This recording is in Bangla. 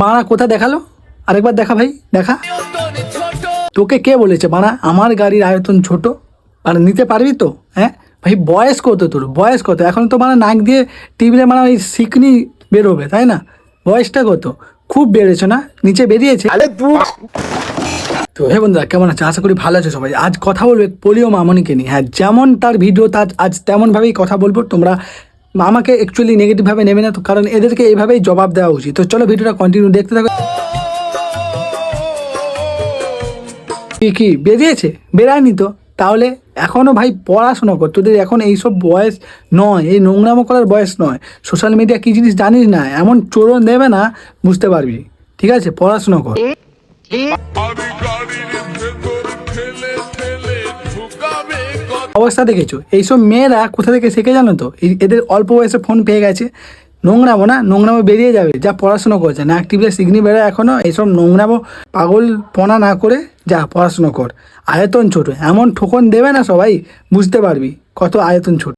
বাড়া কোথা দেখালো, আরেকবার দেখা ভাই দেখা। তোকে কে বলেছে বাড়া আমার গাড়ির আয়তন ছোট? আর নিতে পারবি তো? হ্যাঁ ভাই, বয়স কত তোর, বয়স কত? এখন তো মানে নাক দিয়ে টিভিতে মানে ওই শিকনি বেরোবে, তাই না? বয়সটা কত? খুব বেড়েছে না, নিচে বেরিয়েছে। তো হে বন্ধুরা, কেমন আছে? আশা করি ভালো আছে সবাই। আজ কথা বলবো পোলিও মামনিকে নিয়ে। হ্যাঁ, যেমন তার ভিডিও তার আজ তেমনভাবেই কথা বলবো। তোমরা আমাকে অ্যাকচুয়ালি নেগেটিভভাবে নেবে না তো, কারণ এদেরকে এইভাবেই জবাব দেওয়া উচিত। তো চলো ভিডিওটা কন্টিনিউ দেখতে থাকো। কি বেরিয়েছে? বেরায়নি তো? তাহলে এখনও ভাই পড়াশোনা কর, তোদের এখন এইসব বয়স নয়, এই নোংরামো করার বয়স নয়। সোশ্যাল মিডিয়া কী জিনিস জানিস না, এমন চোরণ দেবে না, বুঝতে পারবি। ঠিক আছে, পড়াশোনা কর। অবস্থা দেখেছো, এইসব মেয়েরা কোথা থেকে শিখে জানো তো? এদের অল্প বয়সে ফোন পেয়ে গেছে। নোংরামো না, নোংরামো বেরিয়ে যাবে। যা পড়াশুনো করছে না, অ্যাক্টিভলি সিগনি বেরোয় এখনও। এইসব নোংরামো পাগলপনা না করে যা পড়াশুনো কর। আয়তন ছোট, এমন ঠোকন দেবে না সবাই, বুঝতে পারবি কত আয়তন ছোট।